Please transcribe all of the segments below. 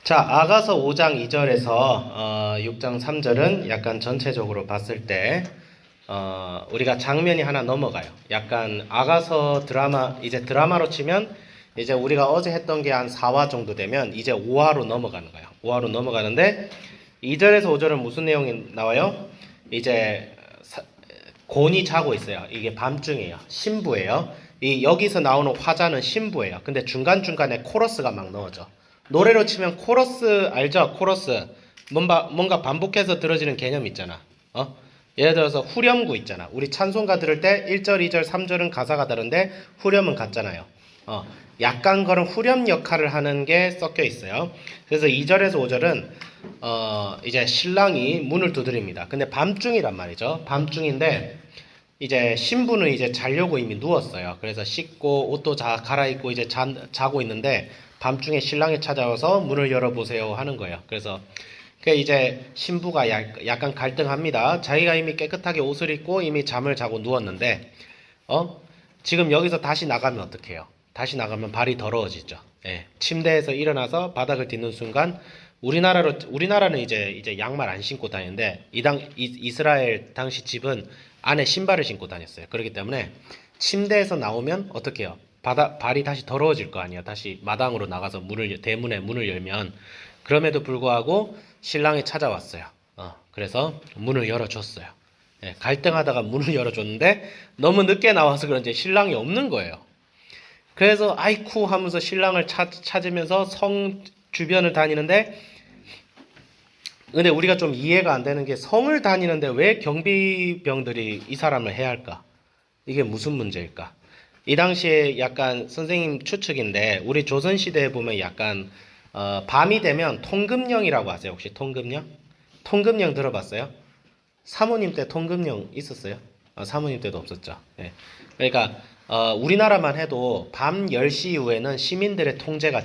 자, 아가서 5장 2절에서 6장 3절은 약간 전체적으로 봤을 때 우리가 장면이 하나 넘어가요. 약간 아가서 드라마, 이제 드라마로 치면 이제 우리가 어제 했던 게 한 4화 정도 되면 이제 5화로 넘어가는 거예요. 5화로 넘어가는데 2절에서 5절은 무슨 내용이 나와요? 이제 곤이 자고 있어요. 이게 밤중이에요. 신부예요. 여기서 나오는 화자는 신부예요. 근데 중간중간에 코러스가 막 넣어져. 노래로 치면 코러스 알죠? 코러스. 뭔가 반복해서 들어지는 개념 있잖아. 예를 들어서 후렴구 있잖아. 우리 찬송가 들을 때 1절, 2절, 3절은 가사가 다른데 후렴은 같잖아요. 약간 그런 후렴 역할을 하는 게 섞여 있어요. 그래서 2절에서 5절은 이제 신랑이 문을 두드립니다. 근데 밤중이란 말이죠. 밤중인데 이제 신부는 이제 자려고 이미 누웠어요. 그래서 씻고 옷도 갈아입고 이제 자고 있는데 밤중에 신랑이 찾아와서 문을 열어보세요 하는 거예요. 그래서 이제 신부가 약간 갈등합니다. 자기가 이미 깨끗하게 옷을 입고 이미 잠을 자고 누웠는데 지금 여기서 다시 나가면 어떡해요? 다시 나가면 발이 더러워지죠. 예, 침대에서 일어나서 바닥을 딛는 순간 우리나라는 이제 양말 안 신고 다니는데 이스라엘 당시 집은 안에 신발을 신고 다녔어요. 그렇기 때문에 침대에서 나오면 어떡해요? 발이 다시 더러워질 거 아니야. 다시 마당으로 나가서 대문에 문을 열면. 그럼에도 불구하고 신랑이 찾아왔어요. 그래서 문을 열어줬어요. 예, 갈등하다가 문을 열어줬는데 너무 늦게 나와서 그런지 신랑이 없는 거예요. 그래서 아이쿠 하면서 신랑을 찾으면서 성 주변을 다니는데, 근데 우리가 좀 이해가 안 되는 게 성을 다니는데 왜 경비병들이 이 사람을 해야 할까? 이게 무슨 문제일까? 이 당시에 약간 선생님 추측인데 우리 조선시대에 보면 약간 밤이 되면 통금령이라고 아세요? 혹시 통금령? 통금령 들어봤어요? 사모님 때 통금령 있었어요? 사모님 때도 없었죠. 네. 그러니까 우리나라만 해도 밤 10시 이후에는 시민들의 통제가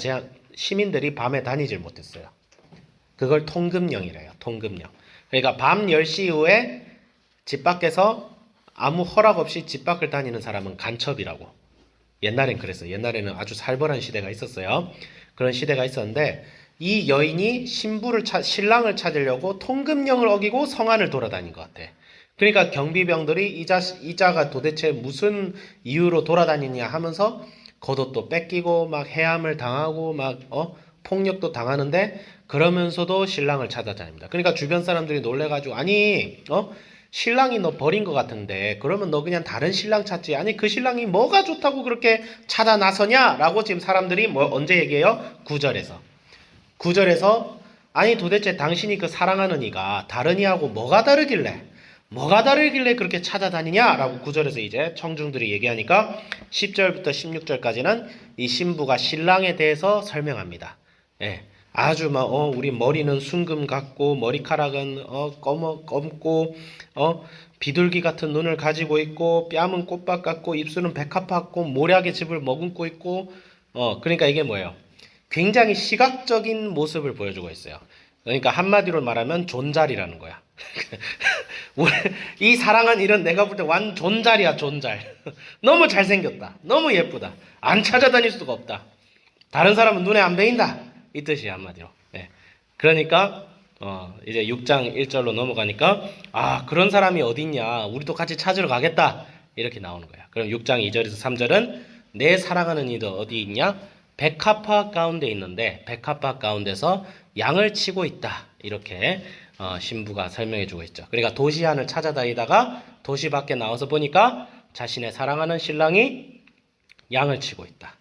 시민들이 밤에 다니질 못했어요. 그걸 통금령이래요. 통금령. 그러니까 밤 10시 이후에 집 밖에서 아무 허락 없이 집 밖을 다니는 사람은 간첩이라고. 옛날엔 그랬어요. 옛날에는 아주 살벌한 시대가 있었어요. 그런 시대가 있었는데 이 여인이 신랑을 찾으려고 통금령을 어기고 성 안을 돌아다닌 것 같아. 그러니까 경비병들이 이자가 도대체 무슨 이유로 돌아다니냐 하면서 겉옷도 뺏기고 막 해함을 당하고 막 폭력도 당하는데 그러면서도 신랑을 찾아다닙니다. 그러니까 주변 사람들이 놀래가지고 아니 신랑이 너 버린 것 같은데 그러면 너 그냥 다른 신랑 찾지. 아니 그 신랑이 뭐가 좋다고 그렇게 찾아 나서냐? 라고 지금 사람들이 언제 얘기해요? 9절에서 아니 도대체 당신이 그 사랑하는 이가 다른 이하고 뭐가 다르길래 그렇게 찾아다니냐? 라고 9절에서 이제 청중들이 얘기하니까 10절부터 16절까지는 이 신부가 신랑에 대해서 설명합니다. 예. 아주 막 우리 머리는 순금 같고 머리카락은 검고 비둘기 같은 눈을 가지고 있고 뺨은 꽃밭 같고 입술은 백합 같고 모략의 즙을 머금고 있고 그러니까 이게 뭐예요? 굉장히 시각적인 모습을 보여주고 있어요. 그러니까 한마디로 말하면 존잘이라는 거야. 이 사랑한 일은 내가 볼 때 완 존잘이야, 존잘. 너무 잘생겼다. 너무 예쁘다. 안 찾아다닐 수가 없다. 다른 사람은 눈에 안 베인다. 이 뜻이야, 한마디로. 네. 그러니까 이제 6장 1절로 넘어가니까 그런 사람이 어딨냐, 우리도 같이 찾으러 가겠다, 이렇게 나오는 거야. 그럼 6장 2절에서 3절은 내 사랑하는 이도 어디 있냐? 백합화 가운데 있는데 백합화 가운데서 양을 치고 있다, 이렇게 신부가 설명해 주고 있죠. 그러니까 도시 안을 찾아다니다가 도시 밖에 나와서 보니까 자신의 사랑하는 신랑이 양을 치고 있다.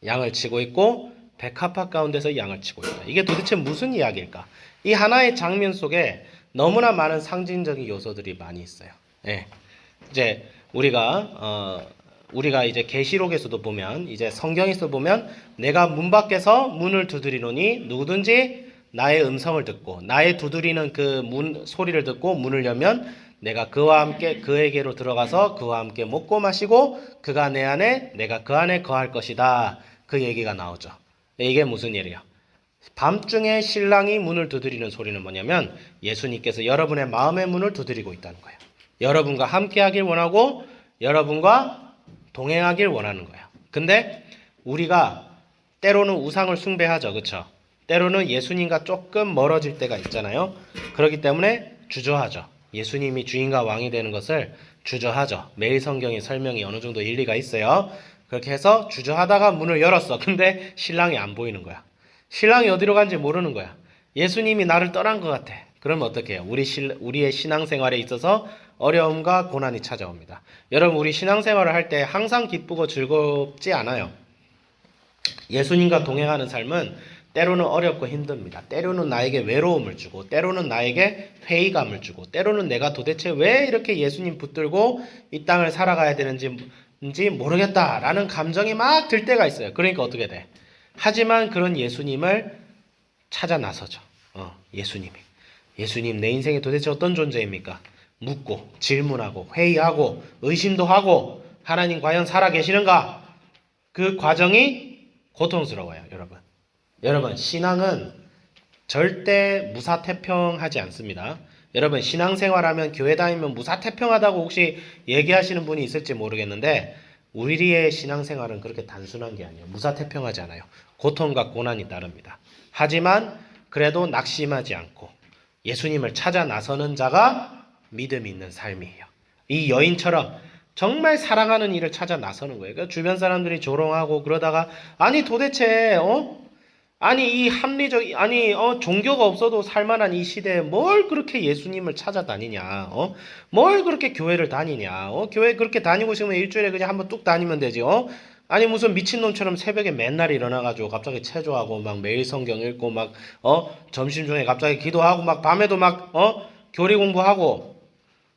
양을 치고 있고 백합화 가운데서 양을 치고 있다. 이게 도대체 무슨 이야기일까? 이 하나의 장면 속에 너무나 많은 상징적인 요소들이 많이 있어요. 예. 이제 우리가 이제 계시록에서도 보면, 이제 성경에서 보면 내가 문 밖에서 문을 두드리노니 누구든지 나의 음성을 듣고 나의 두드리는 그 문 소리를 듣고 문을 열면 내가 그와 함께 그에게로 들어가서 그와 함께 먹고 마시고 그가 내 안에 내가 그 안에 거할 것이다. 그 얘기가 나오죠. 이게 무슨 일이야? 밤중에 신랑이 문을 두드리는 소리는 뭐냐면 예수님께서 여러분의 마음의 문을 두드리고 있다는 거예요. 여러분과 함께하길 원하고 여러분과 동행하길 원하는 거예요. 근데 우리가 때로는 우상을 숭배하죠. 그렇죠? 때로는 예수님과 조금 멀어질 때가 있잖아요. 그렇기 때문에 주저하죠. 예수님이 주인과 왕이 되는 것을 주저하죠. 매일 성경의 설명이 어느 정도 일리가 있어요. 그렇게 해서 주저하다가 문을 열었어. 근데 신랑이 안 보이는 거야. 신랑이 어디로 간지 모르는 거야. 예수님이 나를 떠난 것 같아. 그러면 어떻게 해요? 우리의 신앙생활에 있어서 어려움과 고난이 찾아옵니다. 여러분, 우리 신앙생활을 할 때 항상 기쁘고 즐겁지 않아요. 예수님과 동행하는 삶은 때로는 어렵고 힘듭니다. 때로는 나에게 외로움을 주고, 때로는 나에게 회의감을 주고, 때로는 내가 도대체 왜 이렇게 예수님 붙들고 이 땅을 살아가야 되는지 모르겠다라는 감정이 막 들 때가 있어요. 그러니까 어떻게 돼? 하지만 그런 예수님을 찾아 나서죠. 예수님 내 인생에 도대체 어떤 존재입니까? 묻고 질문하고 회의하고 의심도 하고 하나님 과연 살아계시는가? 그 과정이 고통스러워요, 여러분. 여러분, 신앙은 절대 무사태평하지 않습니다. 여러분, 신앙생활하면 교회 다니면 무사태평하다고 혹시 얘기하시는 분이 있을지 모르겠는데 우리의 신앙생활은 그렇게 단순한 게 아니에요. 무사태평하지 않아요. 고통과 고난이 따릅니다. 하지만 그래도 낙심하지 않고 예수님을 찾아 나서는 자가 믿음이 있는 삶이에요. 이 여인처럼 정말 사랑하는 이를 찾아 나서는 거예요. 그러니까 주변 사람들이 조롱하고 그러다가 아니 도대체 아니 이 종교가 없어도 살만한 이 시대에 뭘 그렇게 예수님을 찾아다니냐? 뭘 그렇게 교회를 다니냐? 교회 그렇게 다니고 싶으면 일주일에 그냥 한번 뚝 다니면 되지. 아니 무슨 미친놈처럼 새벽에 맨날 일어나가지고 갑자기 체조하고 막 매일 성경 읽고 막 점심 중에 갑자기 기도하고 막 밤에도 막 교리 공부하고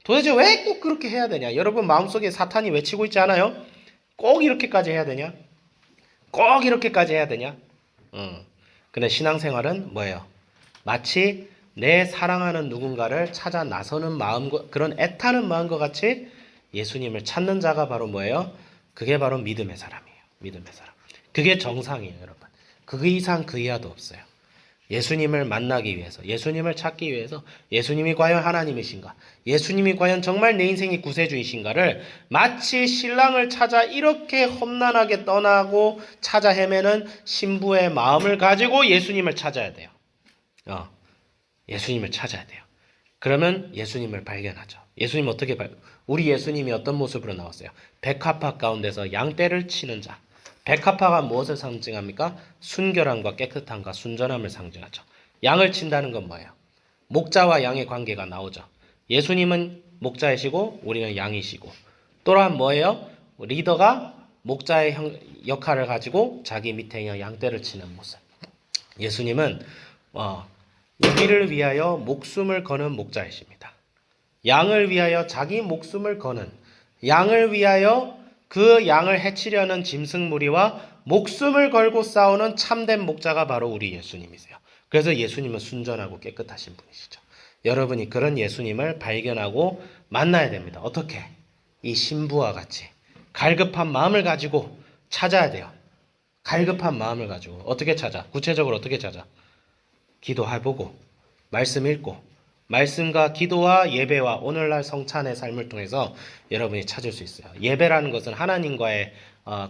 도대체 왜 꼭 그렇게 해야 되냐? 여러분 마음속에 사탄이 외치고 있지 않아요? 꼭 이렇게까지 해야 되냐? 꼭 이렇게까지 해야 되냐? 근데 신앙생활은 뭐예요? 마치 내 사랑하는 누군가를 찾아 나서는 마음, 그런 애타는 마음과 같이 예수님을 찾는 자가 바로 뭐예요? 그게 바로 믿음의 사람이에요. 믿음의 사람. 그게 정상이에요, 여러분. 그 이상 그 이하도 없어요. 예수님을 만나기 위해서, 예수님을 찾기 위해서, 예수님이 과연 하나님이신가? 예수님이 과연 정말 내 인생의 구세주이신가를 마치 신랑을 찾아 이렇게 험난하게 떠나고 찾아 헤매는 신부의 마음을 가지고 예수님을 찾아야 돼요. 예수님을 찾아야 돼요. 그러면 예수님을 발견하죠. 예수님 어떻게 우리 예수님이 어떤 모습으로 나왔어요? 백합화 가운데서 양떼를 치는 자. 백합화가 무엇을 상징합니까? 순결함과 깨끗함과 순전함을 상징하죠. 양을 친다는 건 뭐예요? 목자와 양의 관계가 나오죠. 예수님은 목자이시고 우리는 양이시고 또한 뭐예요? 리더가 목자의 역할을 가지고 자기 밑에 있는 양떼를 치는 모습. 예수님은 우리를 위하여 목숨을 거는 목자이십니다. 양을 위하여 자기 목숨을 거는, 양을 위하여 그 양을 해치려는 짐승무리와 목숨을 걸고 싸우는 참된 목자가 바로 우리 예수님이세요. 그래서 예수님은 순전하고 깨끗하신 분이시죠. 여러분이 그런 예수님을 발견하고 만나야 됩니다. 어떻게? 이 신부와 같이 갈급한 마음을 가지고 찾아야 돼요. 갈급한 마음을 가지고 어떻게 찾아? 구체적으로 어떻게 찾아? 기도해보고 말씀 읽고 말씀과 기도와 예배와 오늘날 성찬의 삶을 통해서 여러분이 찾을 수 있어요. 예배라는 것은 하나님과의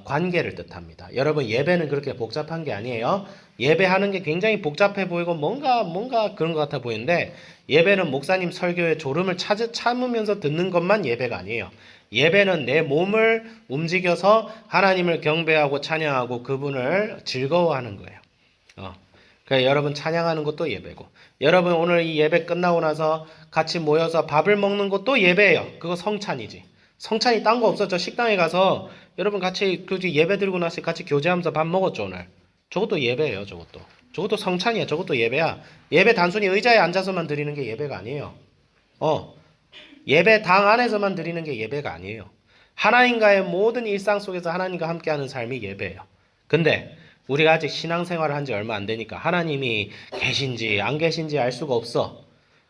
관계를 뜻합니다. 여러분 예배는 그렇게 복잡한 게 아니에요. 예배하는 게 굉장히 복잡해 보이고 뭔가 그런 것 같아 보이는데 예배는 목사님 설교에 졸음을 참으면서 듣는 것만 예배가 아니에요. 예배는 내 몸을 움직여서 하나님을 경배하고 찬양하고 그분을 즐거워하는 거예요. 그러니까 여러분 찬양하는 것도 예배고 여러분 오늘 이 예배 끝나고 나서 같이 모여서 밥을 먹는 것도 예배예요. 그거 성찬이지. 성찬이 딴 거 없어. 저 식당에 가서 여러분 같이 예배 드리고 나서 같이 교제하면서 밥 먹었죠 오늘. 저것도 예배예요. 저것도 성찬이야. 저것도 예배야. 예배 단순히 의자에 앉아서만 드리는 게 예배가 아니에요. 예배당 안에서만 드리는 게 예배가 아니에요. 하나님과의 모든 일상 속에서 하나님과 함께하는 삶이 예배예요. 근데 우리가 아직 신앙생활을 한 지 얼마 안 되니까 하나님이 계신지 안 계신지 알 수가 없어.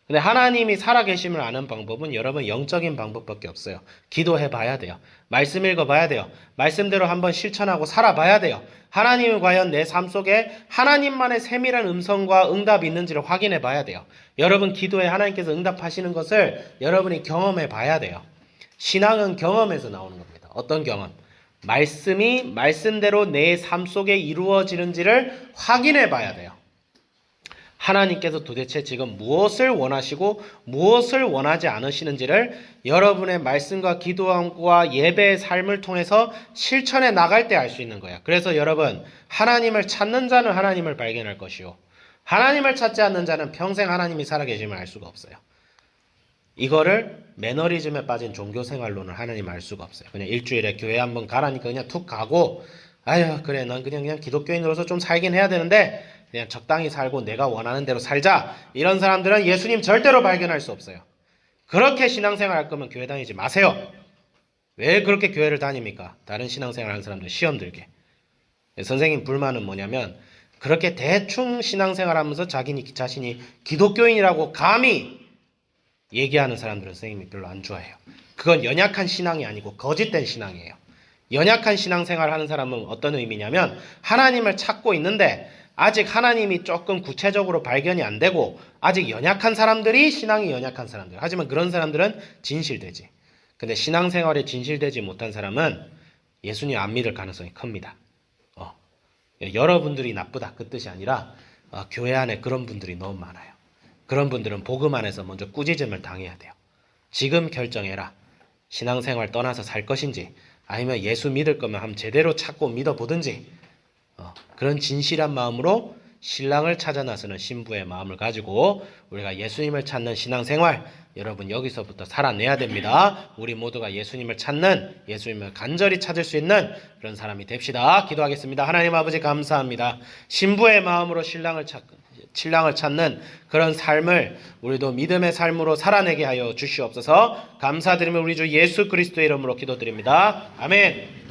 근데 하나님이 살아계심을 아는 방법은 여러분 영적인 방법밖에 없어요. 기도해 봐야 돼요. 말씀 읽어 봐야 돼요. 말씀대로 한번 실천하고 살아봐야 돼요. 하나님이 과연 내 삶 속에 하나님만의 세밀한 음성과 응답이 있는지를 확인해 봐야 돼요. 여러분 기도에 하나님께서 응답하시는 것을 여러분이 경험해 봐야 돼요. 신앙은 경험에서 나오는 겁니다. 어떤 경험? 말씀이 말씀대로 내 삶 속에 이루어지는지를 확인해 봐야 돼요. 하나님께서 도대체 지금 무엇을 원하시고 무엇을 원하지 않으시는지를 여러분의 말씀과 기도와 예배의 삶을 통해서 실천해 나갈 때 알 수 있는 거야. 그래서 여러분, 하나님을 찾는 자는 하나님을 발견할 것이요, 하나님을 찾지 않는 자는 평생 하나님이 살아계심을 알 수가 없어요. 이거를 매너리즘에 빠진 종교생활로는 하나님 알 수가 없어요. 그냥 일주일에 교회 한번 가라니까 그냥 툭 가고, 아유 그래 난 그냥 기독교인으로서 좀 살긴 해야 되는데 그냥 적당히 살고 내가 원하는 대로 살자, 이런 사람들은 예수님 절대로 발견할 수 없어요. 그렇게 신앙생활 할 거면 교회 다니지 마세요. 왜 그렇게 교회를 다닙니까? 다른 신앙생활 하는 사람들 시험 들게. 선생님 불만은 뭐냐면, 그렇게 대충 신앙생활 하면서 자신이 기독교인이라고 감히 얘기하는 사람들은 선생님이 별로 안 좋아해요. 그건 연약한 신앙이 아니고 거짓된 신앙이에요. 연약한 신앙생활 하는 사람은 어떤 의미냐면, 하나님을 찾고 있는데 아직 하나님이 조금 구체적으로 발견이 안 되고 아직 연약한 사람들이 신앙이 연약한 사람들. 하지만 그런 사람들은 진실되지. 근데 신앙생활에 진실되지 못한 사람은 예수님 안 믿을 가능성이 큽니다. 여러분들이 나쁘다 그 뜻이 아니라 교회 안에 그런 분들이 너무 많아요. 그런 분들은 복음 안에서 먼저 꾸짖음을 당해야 돼요. 지금 결정해라. 신앙생활 떠나서 살 것인지, 아니면 예수 믿을 거면 한번 제대로 찾고 믿어보든지, 그런 진실한 마음으로 신랑을 찾아 나서는 신부의 마음을 가지고 우리가 예수님을 찾는 신앙생활, 여러분 여기서부터 살아내야 됩니다. 우리 모두가 예수님을 찾는, 예수님을 간절히 찾을 수 있는 그런 사람이 됩시다. 기도하겠습니다. 하나님 아버지 감사합니다. 신부의 마음으로 신랑을 찾는 그런 삶을 우리도 믿음의 삶으로 살아내게 하여 주시옵소서. 감사드리며 우리 주 예수 그리스도의 이름으로 기도드립니다. 아멘.